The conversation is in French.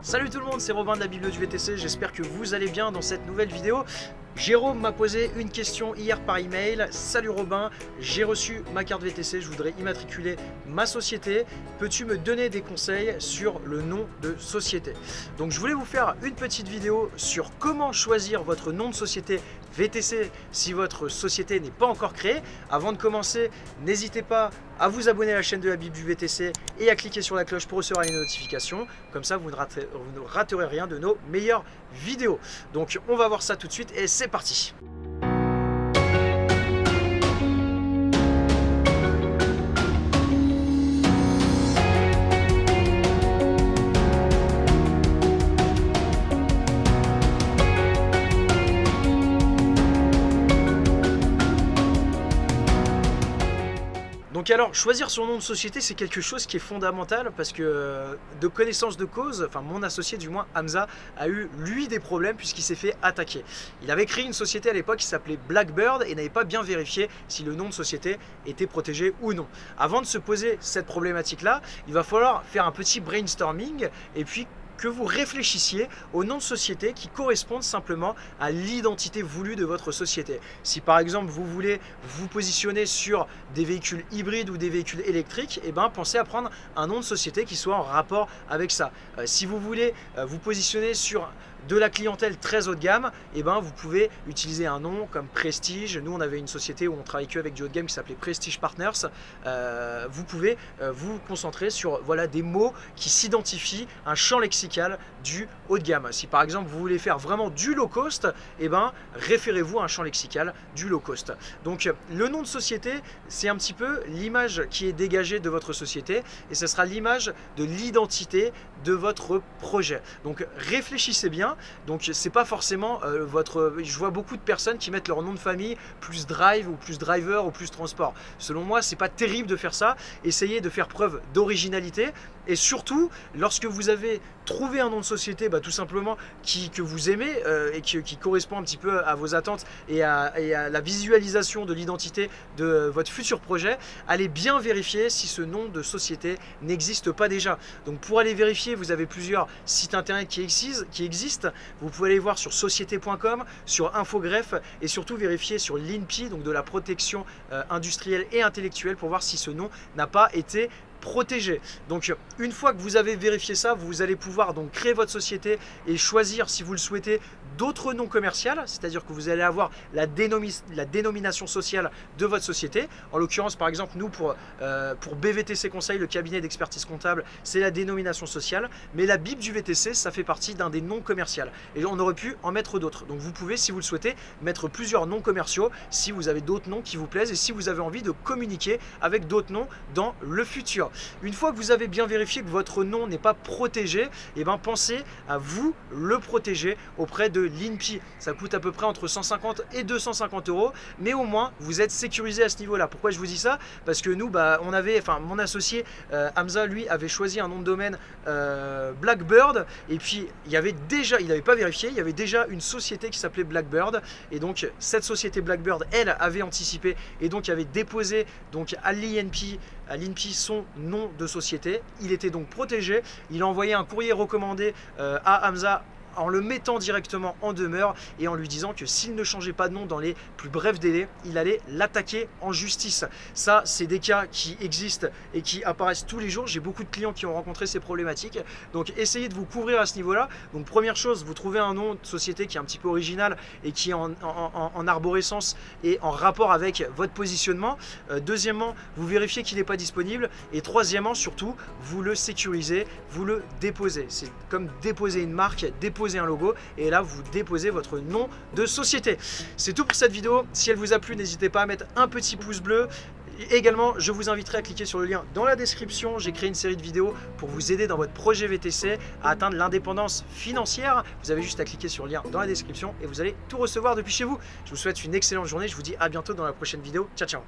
Salut tout le monde, c'est Robin de la Biblio du VTC, j'espère que vous allez bien dans cette nouvelle vidéo. Jérôme m'a posé une question hier par email. Salut Robin, j'ai reçu ma carte VTC, je voudrais immatriculer ma société. Peux-tu me donner des conseils sur le nom de société? Donc je voulais vous faire une petite vidéo sur comment choisir votre nom de société VTC si votre société n'est pas encore créée. Avant de commencer, n'hésitez pas à vous abonner à la chaîne de la Bible du VTC et à cliquer sur la cloche pour recevoir les notifications. Comme ça, vous ne raterez rien de nos meilleures vidéos. Donc on va voir ça tout de suite et c'est parti. Donc alors, choisir son nom de société, c'est quelque chose qui est fondamental parce que de connaissance de cause, enfin mon associé du moins, Hamza, a eu lui des problèmes puisqu'il s'est fait attaquer. Il avait créé une société à l'époque qui s'appelait Blackbird et n'avait pas bien vérifié si le nom de société était protégé ou non. Avant de se poser cette problématique-là, il va falloir faire un petit brainstorming et puis que vous réfléchissiez au nom de société qui correspondent simplement à l'identité voulue de votre société. Si par exemple vous voulez vous positionner sur des véhicules hybrides ou des véhicules électriques, eh ben, pensez à prendre un nom de société qui soit en rapport avec ça. Si vous voulez vous positionner sur de la clientèle très haut de gamme, eh ben, vous pouvez utiliser un nom comme Prestige. Nous, on avait une société où on travaillait que avec du haut de gamme qui s'appelait Prestige Partners. Vous pouvez vous concentrer sur voilà, des mots qui s'identifient à un champ lexical du haut de gamme. Si par exemple vous voulez faire vraiment du low cost, eh ben, référez-vous à un champ lexical du low cost. Donc le nom de société, c'est un petit peu l'image qui est dégagée de votre société et ce sera l'image de l'identité de votre projet. Donc réfléchissez bien. Donc c'est pas forcément je vois beaucoup de personnes qui mettent leur nom de famille plus drive ou plus driver ou plus transport. Selon moi, c'est pas terrible de faire ça. Essayez de faire preuve d'originalité et surtout lorsque vous avez trouvé un nom de société tout simplement que vous aimez et qui correspond un petit peu à vos attentes et à la visualisation de l'identité de votre futur projet, allez bien vérifier si ce nom de société n'existe pas déjà. Donc pour aller vérifier, vous avez plusieurs sites internet qui existent. Vous pouvez aller voir sur société.com, sur Infogreffe et surtout vérifier sur l'INPI, donc de la protection industrielle et intellectuelle, pour voir si ce nom n'a pas été protégé. Donc une fois que vous avez vérifié ça, vous allez pouvoir donc créer votre société et choisir, si vous le souhaitez, d'autres noms commerciaux, c'est-à-dire que vous allez avoir la dénomination sociale de votre société. En l'occurrence, par exemple, nous pour BVTC Conseil, le cabinet d'expertise comptable, c'est la dénomination sociale, mais la Bible du VTC, ça fait partie d'un des noms commerciaux et on aurait pu en mettre d'autres. Donc vous pouvez, si vous le souhaitez, mettre plusieurs noms commerciaux si vous avez d'autres noms qui vous plaisent et si vous avez envie de communiquer avec d'autres noms dans le futur. Une fois que vous avez bien vérifié que votre nom n'est pas protégé, eh ben, pensez à vous le protéger auprès de l'INPI. Ça coûte à peu près entre 150 et 250 €, mais au moins vous êtes sécurisé à ce niveau-là. Pourquoi je vous dis ça? Parce que nous, mon associé Hamza, lui, avait choisi un nom de domaine Blackbird, et puis il n'avait pas vérifié, il y avait déjà une société qui s'appelait Blackbird, et donc cette société Blackbird, elle, avait anticipé et donc avait déposé donc à l'INPI son nom de société. Il était donc protégé. Il a envoyé un courrier recommandé à Hamza en le mettant directement en demeure et en lui disant que s'il ne changeait pas de nom dans les plus brefs délais, il allait l'attaquer en justice. Ça, c'est des cas qui existent et qui apparaissent tous les jours. J'ai beaucoup de clients qui ont rencontré ces problématiques. Donc, essayez de vous couvrir à ce niveau-là. Donc, première chose, vous trouvez un nom de société qui est un petit peu original et qui est en arborescence et en rapport avec votre positionnement. Deuxièmement, vous vérifiez qu'il n'est pas disponible. Et troisièmement, surtout, vous le sécurisez, vous le déposez. C'est comme déposer une marque, déposer un logo, et là vous déposez votre nom de société. C'est tout pour cette vidéo. Si elle vous a plu, n'hésitez pas à mettre un petit pouce bleu. Également, je vous inviterai à cliquer sur le lien dans la description. J'ai créé une série de vidéos pour vous aider dans votre projet VTC à atteindre l'indépendance financière. Vous avez juste à cliquer sur le lien dans la description et vous allez tout recevoir depuis chez vous. Je vous souhaite une excellente journée. Je vous dis à bientôt dans la prochaine vidéo. Ciao, ciao.